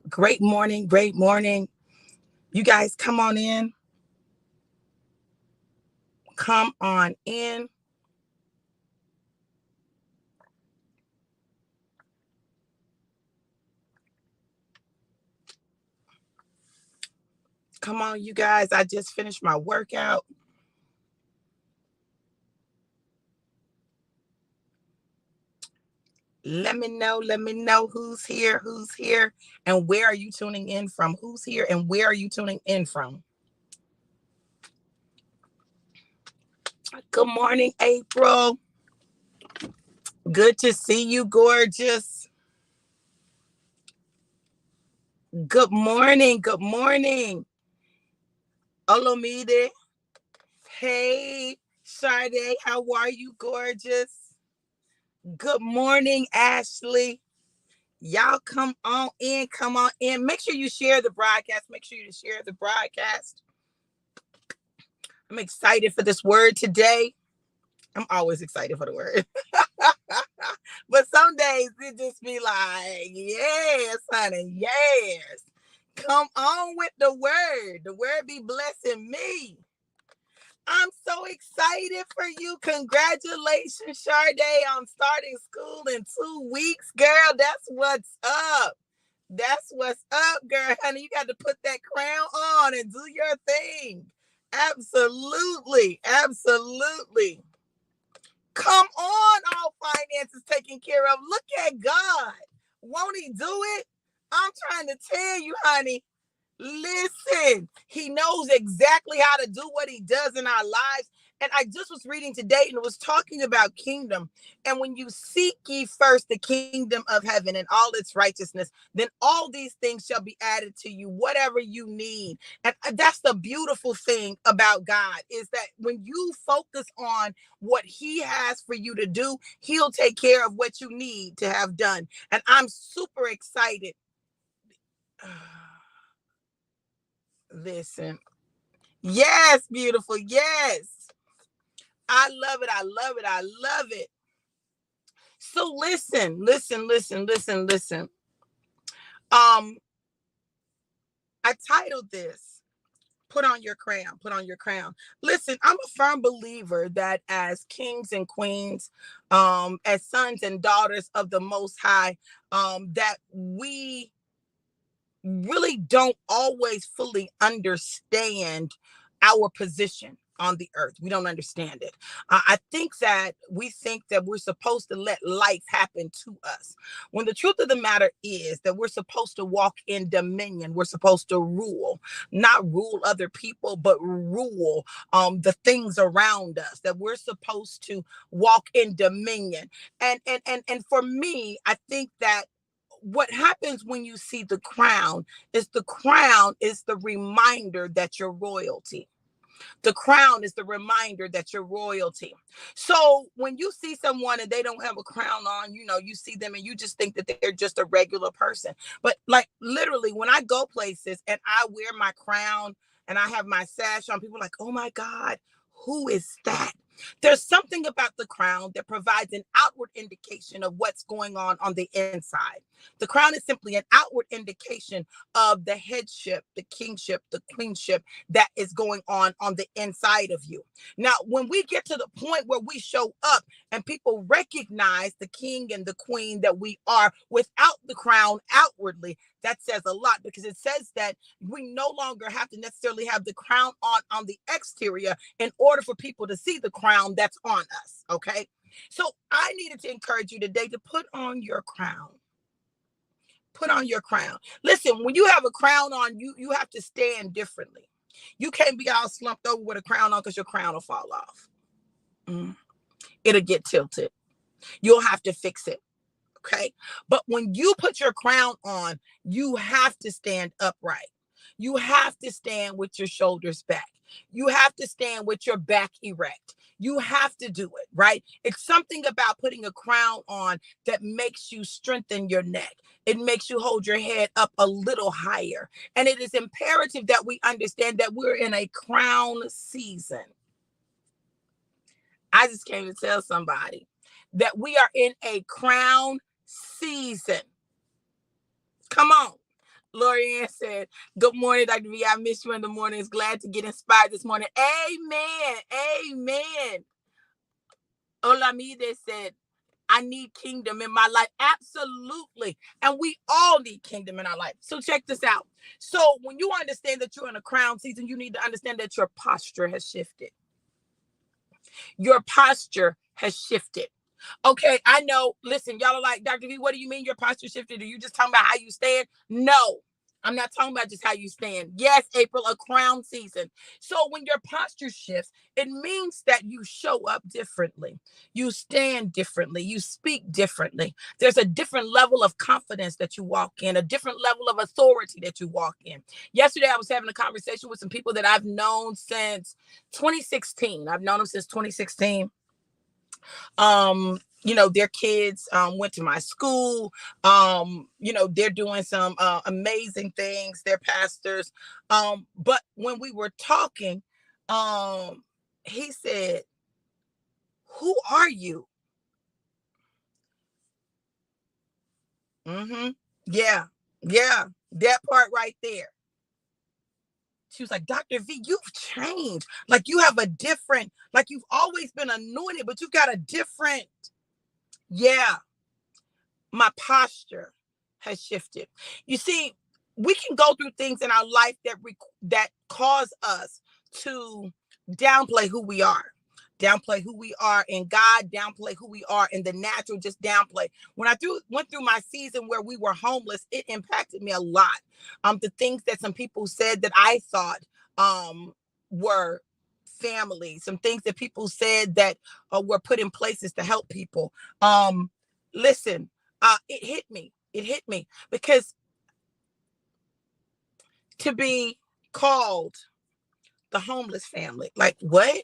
Great morning. Great morning. You guys come on in. Come on in. Come on, you guys. I just finished my workout. Let me know. Let me know who's here, and where are you tuning in from? Who's here and where are you tuning in from? Good morning, April. Good to see you, gorgeous. Good morning. Good morning. Olomide. Hey, Sade. How are you, gorgeous? Good morning, Ashley. Y'all come on in. Come on in. Make sure you share the broadcast. Make sure you share the broadcast. I'm excited for this word today. I'm always excited for the word. But some days it just be like, yes, honey, yes. Come on with the word. The word be blessing me. I'm so excited for you. Congratulations, Sade, on starting school in 2 weeks. Girl, that's what's up. That's what's up, girl. Honey, you got to put that crown on and do your thing. Absolutely. Absolutely. Come on, all finances taken care of. Look at God. Won't he do it? I'm trying to tell you, honey. Listen, he knows exactly how to do what he does in our lives. And I just was reading today and it was talking about kingdom. And when you seek ye first the kingdom of heaven and all its righteousness, then all these things shall be added to you, whatever you need. And that's the beautiful thing about God is that when you focus on what he has for you to do, he'll take care of what you need to have done. And I'm super excited. Listen. Yes, beautiful. Yes. I love it. I love it. I love it. So listen. I titled this, Put on Your Crown. Put on your crown. Listen, I'm a firm believer that as kings and queens, as sons and daughters of the Most High, that we really don't always fully understand our position on the earth. We don't understand it. I think that we think that we're supposed to let life happen to us, when the truth of the matter is that we're supposed to walk in dominion. We're supposed to rule, not rule other people, but rule the things around us. That we're supposed to walk in dominion. And for me, I think that what happens when you see the crown is the reminder that you're royalty. The crown is the reminder that you're royalty. So when you see someone and they don't have a crown on, you see them and you just think that they're just a regular person. But like literally, when I go places and I wear my crown and I have my sash on, people are like, oh my God, who is that? There's something about the crown that provides an outward indication of what's going on the inside. The crown is simply an outward indication of the headship, the kingship, the queenship that is going on the inside of you. Now, when we get to the point where we show up and people recognize the king and the queen that we are without the crown outwardly, that says a lot, because it says that we no longer have to necessarily have the crown on the exterior in order for people to see the crown that's on us. Okay. So I needed to encourage you today to put on your crown. Put on your crown. Listen, when you have a crown on, you have to stand differently. You can't be all slumped over with a crown on because your crown will fall off. It'll get tilted. You'll have to fix it. Okay. But when you put your crown on, you have to stand upright. You have to stand with your shoulders back. You have to stand with your back erect. You have to do it, right? It's something about putting a crown on that makes you strengthen your neck. It makes you hold your head up a little higher. And it is imperative that we understand that we're in a crown season. I just came to tell somebody that we are in a crown season. Come on. Lorianne said, "Good morning, Dr. V. I miss you in the mornings. Glad to get inspired this morning." Amen. Amen. Olamide said, "I need kingdom in my life." Absolutely. And we all need kingdom in our life. So check this out. So when you understand that you're in a crown season, you need to understand that your posture has shifted. Your posture has shifted. Okay, I know. Listen, y'all are like, Dr. V, what do you mean your posture shifted? Are you just talking about how you stand? No, I'm not talking about just how you stand. Yes, April, a crown season. So when your posture shifts, it means that you show up differently. You stand differently. You speak differently. There's a different level of confidence that you walk in, a different level of authority that you walk in. Yesterday, I was having a conversation with some people that I've known since 2016. I've known them since 2016. Their kids went to my school. They're doing some amazing things. They're pastors. But when we were talking, he said, "Who are you?" Mm-hmm. Yeah, yeah, that part right there. She was like, "Dr. V, you've changed. Like you have a different, like you've always been anointed, but you've got a different." Yeah, my posture has shifted. You see, we can go through things in our life that cause us to downplay who we are. Downplay who we are in God, downplay who we are in the natural, just downplay. When went through my season where we were homeless, it impacted me a lot. The things that some people said that I thought were family, some things that people said that were put in places to help people. Listen, it hit me. It hit me because to be called the homeless family, like what?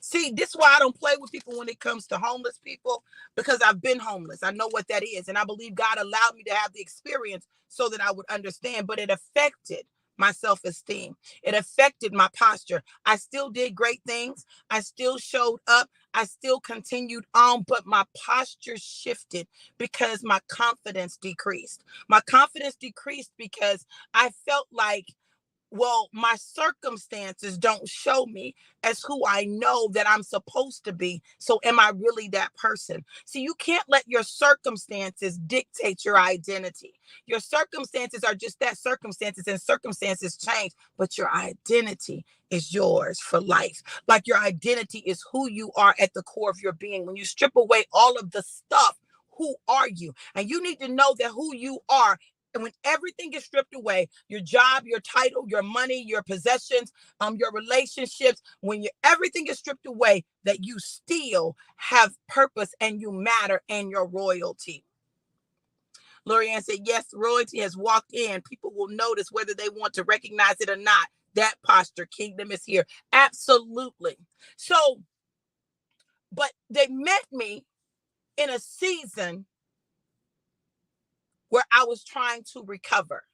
See, this is why I don't play with people when it comes to homeless people, because I've been homeless. I know what that is. And I believe God allowed me to have the experience so that I would understand, but it affected my self-esteem. It affected my posture. I still did great things. I still showed up. I still continued on, but my posture shifted because my confidence decreased. My confidence decreased because I felt like, well, my circumstances don't show me as who I know that I'm supposed to be. So am I really that person? See, you can't let your circumstances dictate your identity. Your circumstances are just that, circumstances, and circumstances change, but your identity is yours for life. Like your identity is who you are at the core of your being. When you strip away all of the stuff, who are you? And you need to know that who you are. And when everything is stripped away, your job, your title, your money, your possessions, your relationships, when everything is stripped away, that you still have purpose and you matter and your royalty. Lorianne said, yes, royalty has walked in. People will notice whether they want to recognize it or not. That posture, kingdom is here. Absolutely. So, but they met me in a season where I was trying to recover.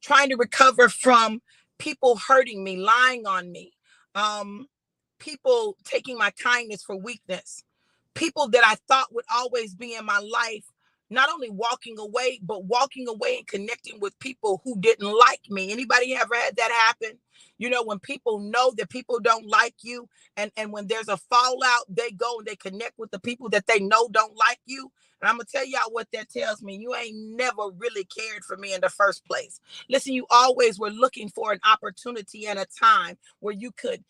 Trying to recover from people hurting me, lying on me, um, people taking my kindness for weakness, people that I thought would always be in my life, not only walking away, but walking away and connecting with people who didn't like me. Anybody ever had that happen? You know, when people know that people don't like you, and when there's a fallout, they go and they connect with the people that they know don't like you. And I'm gonna tell y'all what that tells me. You ain't never really cared for me in the first place. Listen, you always were looking for an opportunity and a time where you could,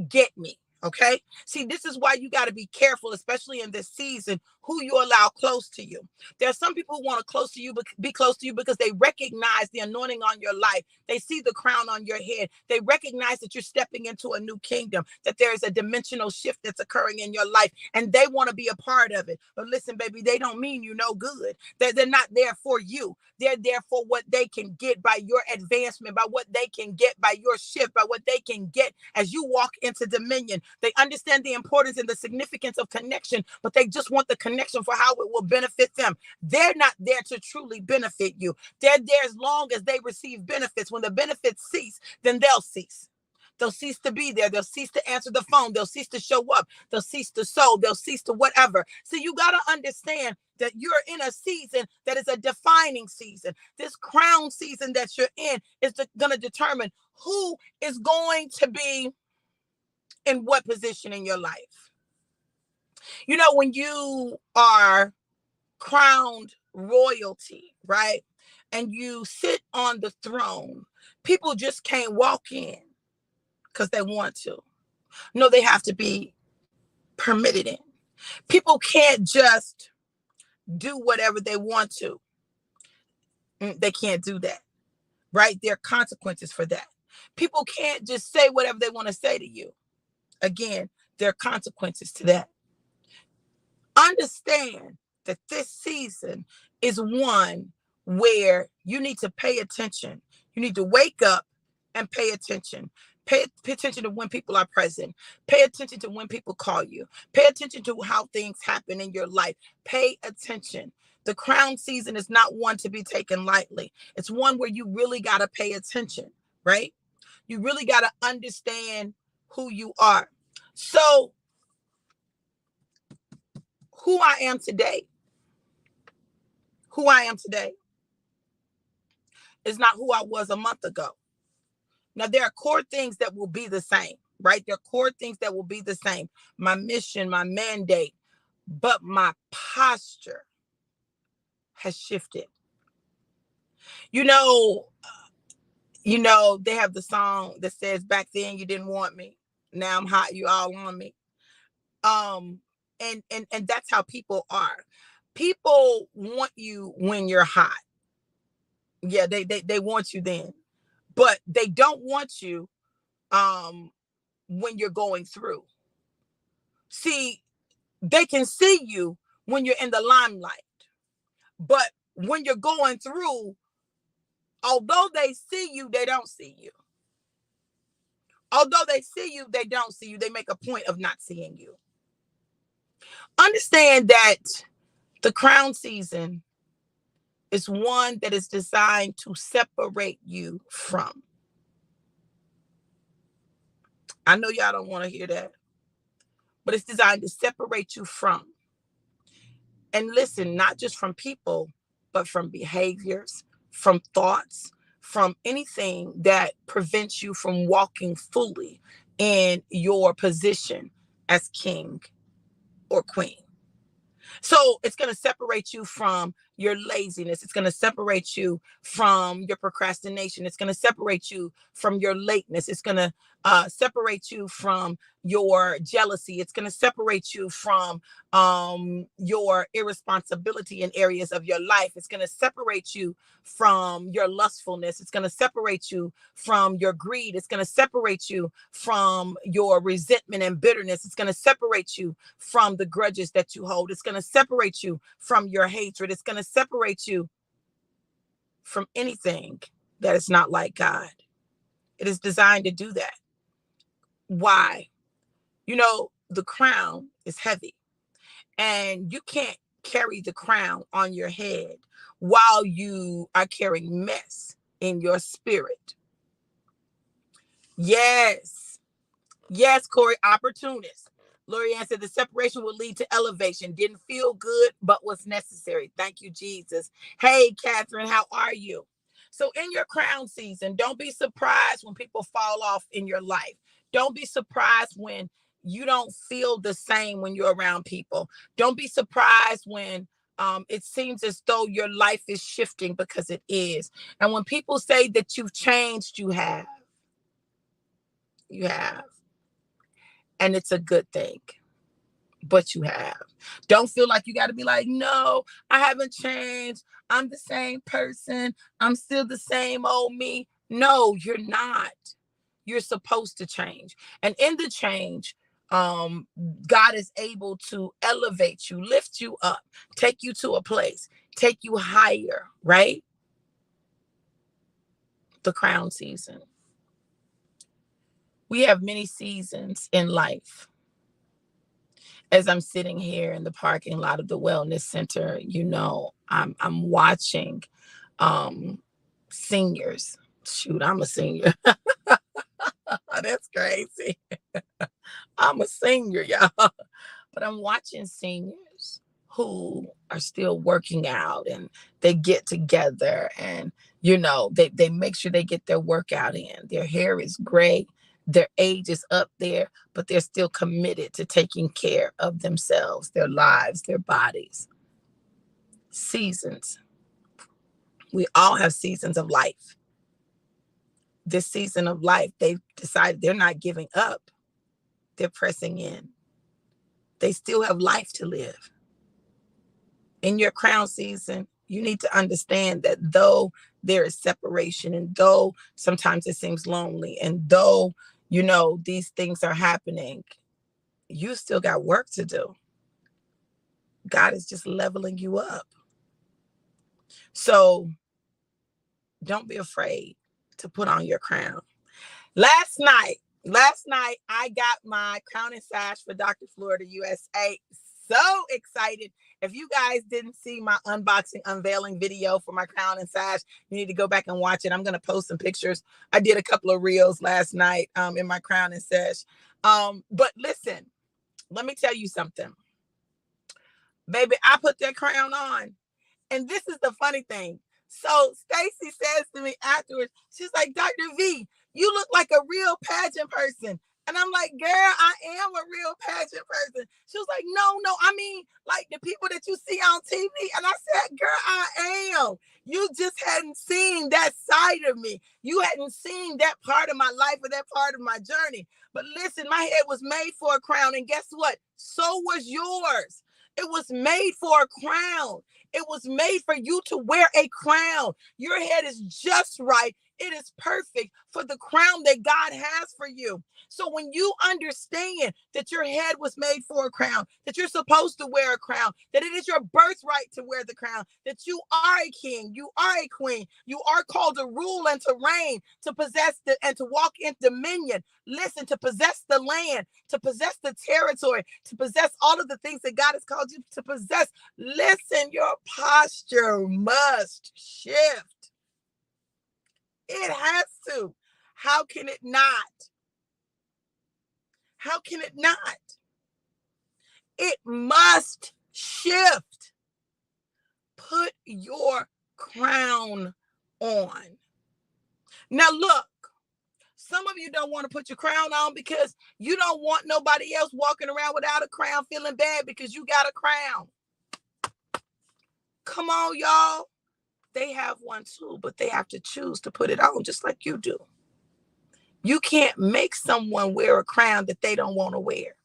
get me. Okay. See, this is why you got to be careful, especially in this season, who you allow close to you. There are some people who want to close to you, be close to you because they recognize the anointing on your life. They see the crown on your head. They recognize that you're stepping into a new kingdom, that there is a dimensional shift that's occurring in your life, and they want to be a part of it. But listen, baby, they don't mean you no good. They're not there for you. They're there for what they can get by your advancement, by what they can get by your shift, by what they can get as you walk into dominion. They understand the importance and the significance of connection, but they just want the connection for how it will benefit them. They're not there to truly benefit you. They're there as long as they receive benefits. When the benefits cease, then they'll cease. They'll cease to be there. They'll cease to answer the phone. They'll cease to show up. They'll cease to sow. They'll cease to whatever. So you got to understand that you're in a season that is a defining season. This crown season that you're in is going to determine who is going to be in what position in your life. You know, when you are crowned royalty, right? And you sit on the throne, people just can't walk in because they want to. No, they have to be permitted in. People can't just do whatever they want to. They can't do that, right? There are consequences for that. People can't just say whatever they want to say to you. Again, there are consequences to that. Understand that this season is one where you need to pay attention. You need to wake up and pay attention. Pay attention to when people are present. Pay attention to when people call you. Pay attention to how things happen in your life. Pay attention. The crown season is not one to be taken lightly. It's one where you really got to pay attention, right? You really got to understand who you are. So, who I am today is not who I was a month ago. Now, there are core things that will be the same, right? There are core things that will be the same. My mission, my mandate, but my posture has shifted. You know, they have the song that says, back then you didn't want me. Now I'm hot, you all on me. And that's how people are. People want you when you're hot. Yeah, they want you then. But they don't want you when you're going through. See, they can see you when you're in the limelight. But when you're going through, although they see you, they don't see you. Although they see you, they don't see you. They make a point of not seeing you. Understand that the crown season is one that is designed to separate you from. I know y'all don't want to hear that, but it's designed to separate you from. And listen, not just from people, but from behaviors, from thoughts, from anything that prevents you from walking fully in your position as king or queen. So it's going to separate you from your laziness. It's going to separate you from your procrastination. It's going to separate you from your lateness. It's going to separate you from your jealousy. It's going to separate you from your irresponsibility in areas of your life. It's going to separate you from your lustfulness. It's going to separate you from your greed. It's going to separate you from your resentment and bitterness. It's going to separate you from the grudges that you hold. It's going to separate you from your hatred. It's going to separate you from anything that is not like God. It is designed to do that. Why? You know, the crown is heavy, and you can't carry the crown on your head while you are carrying mess in your spirit. Yes, Corey, opportunist. Lorianne said the separation will lead to elevation. Didn't feel good, but was necessary. Thank you, Jesus. Hey, Catherine, how are you? So in your crown season, don't be surprised when people fall off in your life. Don't be surprised when you don't feel the same when you're around people. Don't be surprised when it seems as though your life is shifting, because it is. And when people say that you've changed, you have. You have. And it's a good thing. But you have. Don't feel like you got to be like, no, I haven't changed. I'm the same person. I'm still the same old me. No, you're not. You're supposed to change. And in the change, God is able to elevate you, lift you up, take you to a place, take you higher, right? The crown season. We have many seasons in life. As I'm sitting here in the parking lot of the wellness center, you know, I'm watching seniors. Shoot, I'm a senior. That's crazy. I'm a senior, y'all, but I'm watching seniors who are still working out, and they get together, and they make sure they get their workout in. Their hair is gray, their age is up there, but they're still committed to taking care of themselves, their lives, their bodies. Seasons. We all have seasons of life. This season of life, they've decided they're not giving up. They're pressing in. They still have life to live. In your crown season, you need to understand that though there is separation, and though sometimes it seems lonely, and though, these things are happening, you still got work to do. God is just leveling you up. So don't be afraid to put on your crown. Last night, I got my crown and sash for Dr. Florida USA. So excited. If you guys didn't see my unboxing unveiling video for my crown and sash, you need to go back and watch it. I'm going to post some pictures. I did a couple of reels last night in my crown and sash. But listen, let me tell you something. Baby, I put that crown on. And this is the funny thing. So Stacy says to me afterwards, she's like, Dr. V, you look like a real pageant person. And I'm like, girl, I am a real pageant person. She was like, no, I mean, like the people that you see on TV. And I said, girl, I am. You just hadn't seen that side of me. You hadn't seen that part of my life or that part of my journey. But listen, my head was made for a crown. And guess what? So was yours. It was made for a crown. It was made for you to wear a crown. Your head is just right. It is perfect for the crown that God has for you. So when you understand that your head was made for a crown, that you're supposed to wear a crown, that it is your birthright to wear the crown, that you are a king, you are a queen, you are called to rule and to reign, to possess and to walk in dominion. Listen, to possess the land, to possess the territory, to possess all of the things that God has called you to possess. Listen, your posture must shift. It has to. How can it not? How can it not? It must shift. Put your crown on. Now look, some of you don't want to put your crown on because you don't want nobody else walking around without a crown feeling bad because you got a crown. Come on, y'all. They have one too, but they have to choose to put it on just like you do. You can't make someone wear a crown that they don't want to wear.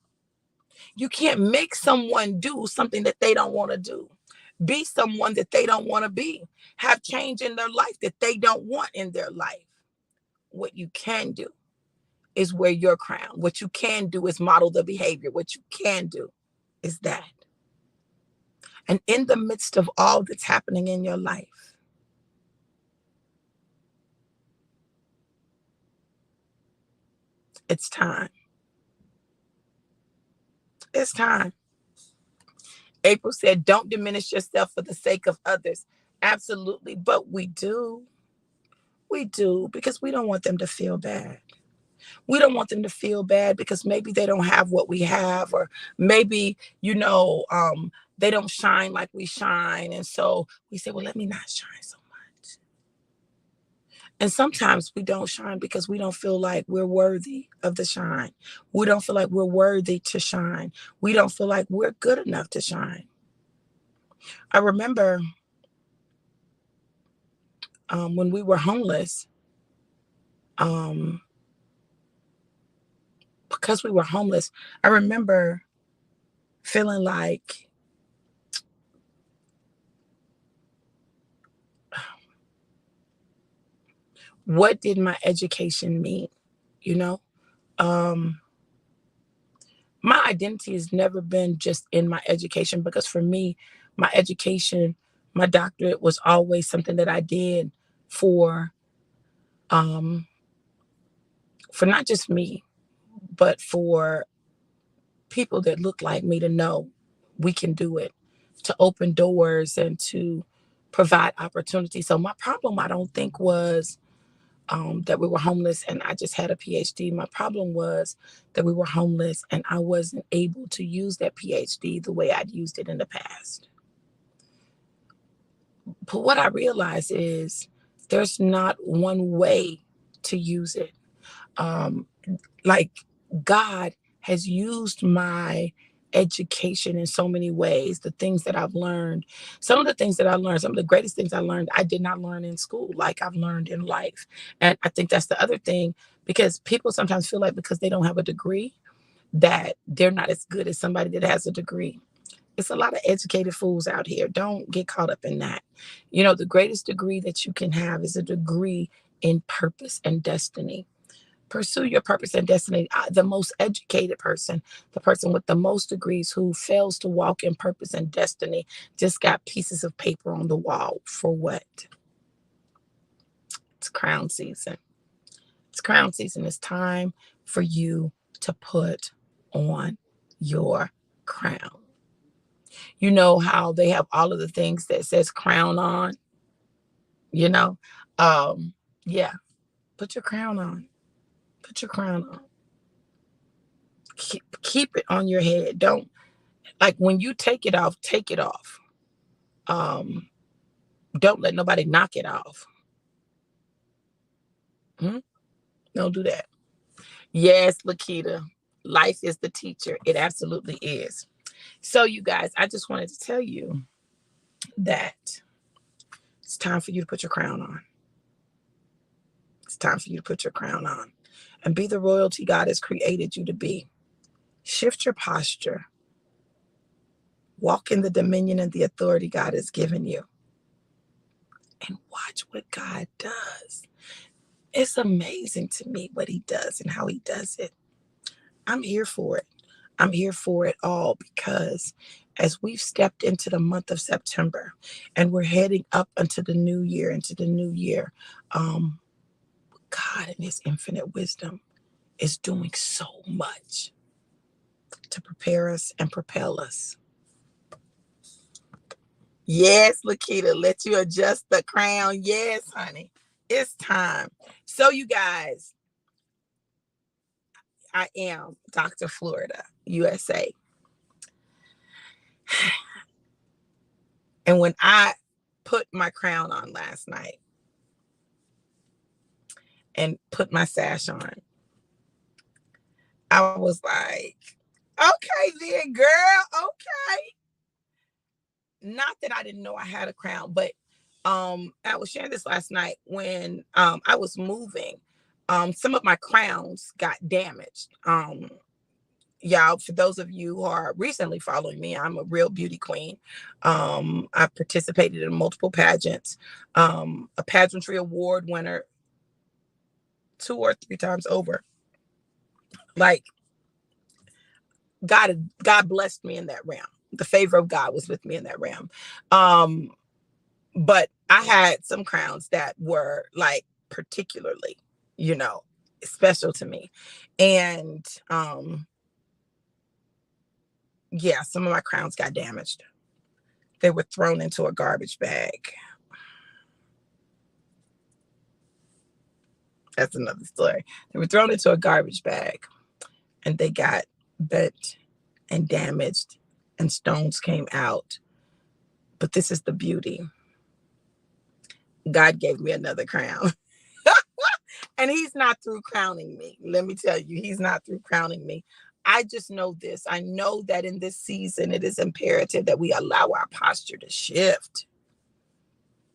You can't make someone do something that they don't want to do. Be someone that they don't want to be. Have change in their life that they don't want in their life. What you can do is wear your crown. What you can do is model the behavior. What you can do is that. And in the midst of all that's happening in your life, it's time. It's time. April said, don't diminish yourself for the sake of others. Absolutely. But we do. We do, because we don't want them to feel bad. We don't want them to feel bad because maybe they don't have what we have, or maybe, they don't shine like we shine. And so we say, well, let me not shine so much. And sometimes we don't shine because we don't feel like we're worthy of the shine. We don't feel like we're worthy to shine. We don't feel like we're good enough to shine. I remember when we were homeless, because we were homeless, I remember feeling like what did my education mean? My identity has never been just in my education, because for me, my education, my doctorate was always something that I did for not just me, but for people that look like me to know we can do it, to open doors and to provide opportunity. So my problem, I don't think, was that we were homeless and I just had a PhD. My problem was that we were homeless and I wasn't able to use that PhD the way I'd used it in the past. But what I realized is there's not one way to use it. Um, like God has used my education in so many ways. The things that I've learned, some of the things that I learned, some of the greatest things I learned, I did not learn in school, like I've learned in life. And I think that's the other thing, because people sometimes feel like because they don't have a degree, that they're not as good as somebody that has a degree. It's a lot of educated fools out here. Don't get caught up in that. The greatest degree that you can have is a degree in purpose and destiny. Pursue your purpose and destiny. The most educated person, the person with the most degrees who fails to walk in purpose and destiny, just got pieces of paper on the wall. For what? It's crown season. It's crown season. It's time for you to put on your crown. You know how they have all of the things that says crown on, you know? Yeah, put your crown on. Put your crown on. Keep it on your head. Don't, like, when you take it off, take it off. Um, don't let nobody knock it off. Hmm? Don't do that. Yes, Lakita, life is the teacher. It absolutely is. So, you guys, I just wanted to tell you that it's time for you to put your crown on. It's time for you to put your crown on and be the royalty God has created you to be. Shift your posture. Walk in the dominion and the authority God has given you. And watch what God does. It's amazing to me what he does and how he does it. I'm here for it. I'm here for it all, because as we've stepped into the month of September and we're heading up into the new year, God in his infinite wisdom is doing so much to prepare us and propel us. Yes, Lakita, let you adjust the crown. Yes, honey, it's time. So, you guys, I am Dr. Florida, USA. And when I put my crown on last night and put my sash on, I was like, okay, then, girl, okay. Not that I didn't know I had a crown, but I was sharing this last night when I was moving. Some of my crowns got damaged. Y'all, for those of you who are recently following me, I'm a real beauty queen. I participated in multiple pageants, a pageantry award winner 2 or 3 times over. Like, God blessed me in that realm. The favor of God was with me in that realm. But I had some crowns that were like particularly, you know, special to me. And yeah, some of my crowns got damaged. They were thrown into a garbage bag. That's another story. They were thrown into a garbage bag and they got bent and damaged and stones came out. But this is the beauty. God gave me another crown. And he's not through crowning me. Let me tell you, he's not through crowning me. I just know this. I know that in this season, it is imperative that we allow our posture to shift.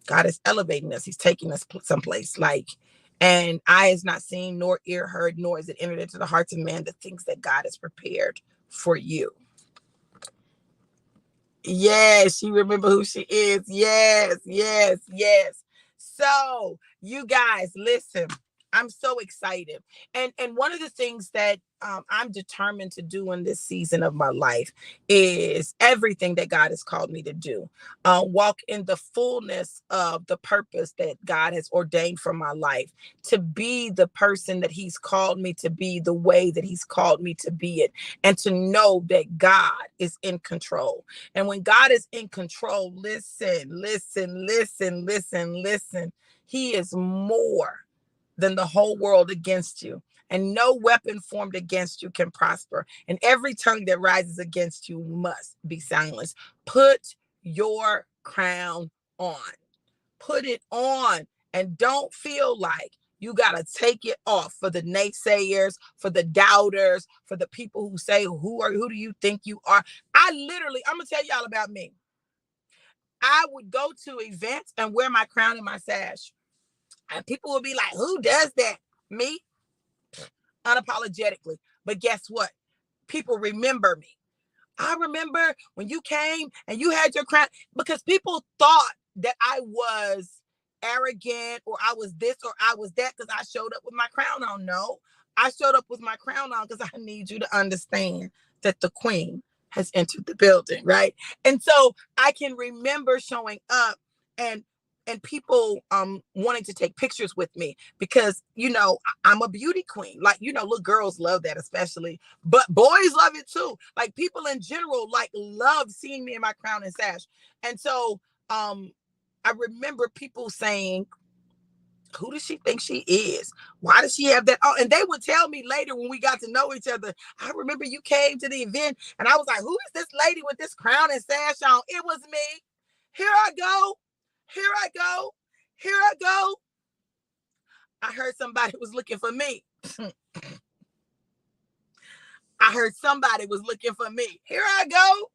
God is elevating us. He's taking us someplace, like, and eye is not seen, nor ear heard, nor is it entered into the hearts of man, the things that God has prepared for you. Yes, she remember who she is. Yes, yes, yes. So, you guys, listen. I'm so excited. And one of the things that I'm determined to do in this season of my life is everything that God has called me to do. Walk in the fullness of the purpose that God has ordained for my life, to be the person that he's called me to be, the way that he's called me to be it, and to know that God is in control. And when God is in control, listen, listen, listen, listen, listen, he is more than the whole world against you. And no weapon formed against you can prosper. And every tongue that rises against you must be silenced. Put your crown on. Put it on, and don't feel like you got to take it off for the naysayers, for the doubters, for the people who say, who do you think you are? I'm going to tell y'all about me. I would go to events and wear my crown and my sash. And people would be like, who does that? Me? Unapologetically. But guess what? People remember me. I remember when you came and you had your crown, because people thought that I was arrogant or I was this or I was that because I showed up with my crown on. No, I showed up with my crown on because I need you to understand that the queen has entered the building, right? And so I can remember showing up and people wanting to take pictures with me because, I'm a beauty queen. Like, little girls love that, especially, but boys love it too. Like, people in general, like, love seeing me in my crown and sash. And so I remember people saying, who does she think she is? Why does she have that? Oh, and they would tell me later when we got to know each other, I remember you came to the event and I was like, who is this lady with this crown and sash on? It was me. Here I go. Here I go. Here I go. I heard somebody was looking for me. I heard somebody was looking for me. Here I go.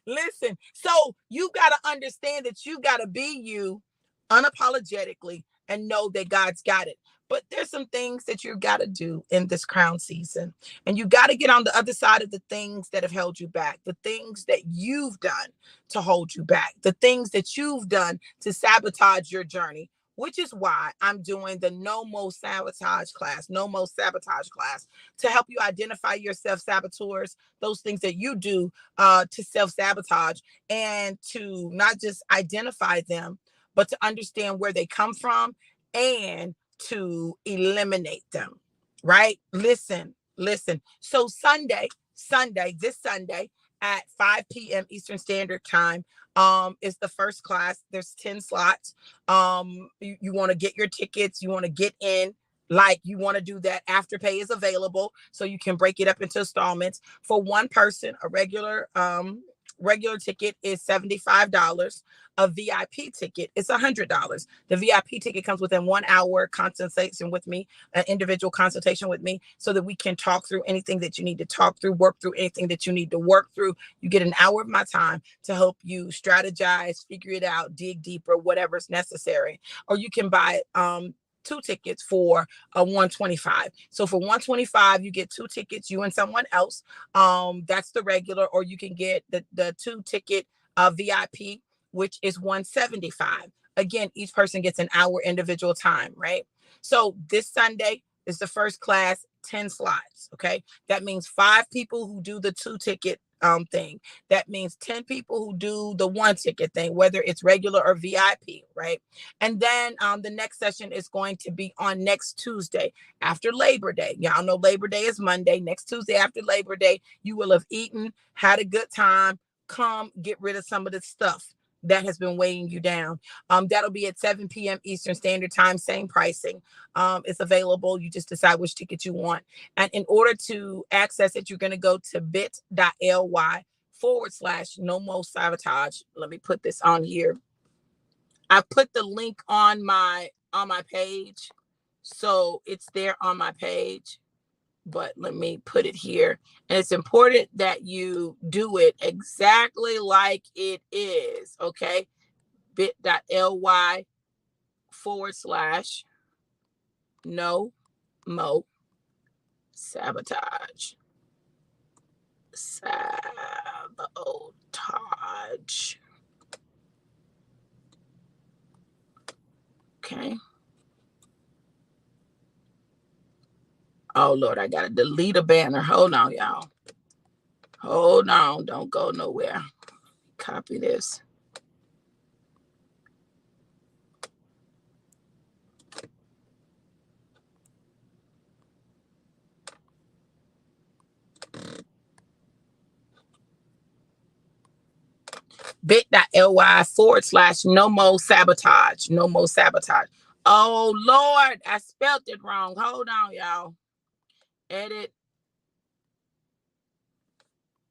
Listen, so you got to understand that you got to be you unapologetically and know that God's got it. But there's some things that you got to do in this crown season. And you got to get on the other side of the things that have held you back, the things that you've done to hold you back, the things that you've done to sabotage your journey, which is why I'm doing the No More Sabotage class, No More Sabotage class, to help you identify your self-saboteurs, those things that you do to self-sabotage, and to not just identify them, but to understand where they come from and to eliminate them, right? Listen. So this Sunday at 5 p.m. Eastern Standard Time is the first class. There's 10 slots. You want to get your tickets, you want to get in, like, you want to do that. Afterpay is available, so you can break it up into installments. For one person, a regular ticket is $75. A VIP ticket is $100. The VIP ticket comes within 1 hour consultation with me, an individual consultation with me, so that we can talk through anything that you need to talk through, work through anything that you need to work through. You get an hour of my time to help you strategize, figure it out, dig deeper, whatever's necessary. Or you can buy 2 tickets for a 125. So for 125, you get 2 tickets, you and someone else. That's the regular, or you can get the 2 ticket VIP, which is 175. Again, each person gets an hour individual time, right? So this Sunday is the first class, 10 slots. Okay. That means 5 people who do the 2 ticket thing. That means 10 people who do the 1 ticket thing, whether it's regular or VIP, right? And then the next session is going to be on next Tuesday after Labor Day. Y'all know Labor Day is Monday. Next Tuesday after Labor Day, you will have eaten, had a good time. Come get rid of some of the stuff that has been weighing you down. That'll be at 7 p.m. Eastern Standard Time, same pricing. It's available. You just decide which ticket you want. And in order to access it, you're going to go to bit.ly/no more sabotage. Let me put this on here. I put the link on my page, so it's there on my page. But let me put it here. And it's important that you do it exactly like it is. Okay. bit.ly/no more sabotage. Sabotage. Okay. Oh, Lord, I got to delete a banner. Hold on, y'all. Hold on. Don't go nowhere. Copy this. bit.ly/no more sabotage. No more sabotage. Oh, Lord, I spelled it wrong. Hold on, y'all. Edit.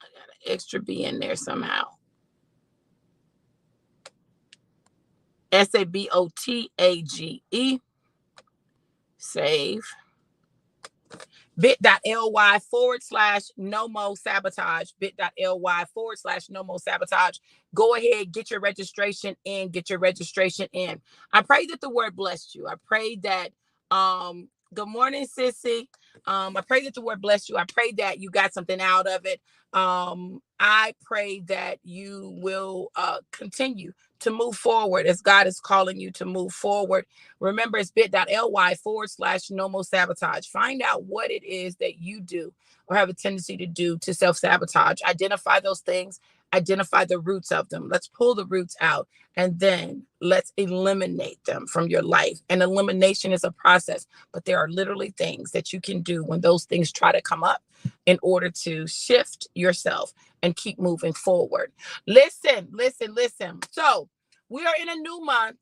I got an extra B in there somehow. SABOTAGE. Save. bit.ly/no sabotage. bit.ly/no sabotage. Go ahead, get your registration in. Get your registration in. I pray that the word blessed you. I pray that good morning, sissy. I pray that the word blessed you. I pray that you got something out of it. I pray that you will continue to move forward as God is calling you to move forward. Remember, it's bit.ly/no sabotage. Find out what it is that you do or have a tendency to do to self-sabotage. Identify those things, identify the roots of them. Let's pull the roots out and then let's eliminate them from your life. And elimination is a process, but there are literally things that you can do when those things try to come up in order to shift yourself and keep moving forward. Listen. So we are in a new month.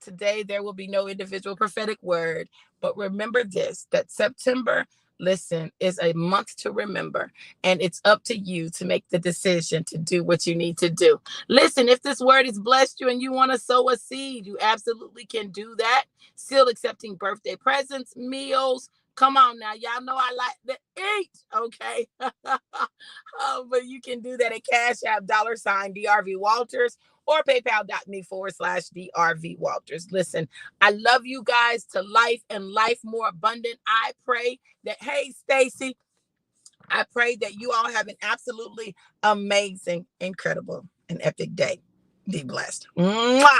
Today, there will be no individual prophetic word, but remember this, that September, listen, is a month to remember, and it's up to you to make the decision to do what you need to do. Listen, if this word has blessed you and you want to sow a seed, you absolutely can do that. Still accepting birthday presents, meals. Come on now, y'all know I like to eat, okay? But you can do that at Cash App $DRV Walters or paypal.me/DRV Walters. Listen, I love you guys to life and life more abundant. I pray that, hey, Stacy, I pray that you all have an absolutely amazing, incredible, and epic day. Be blessed. Mwah!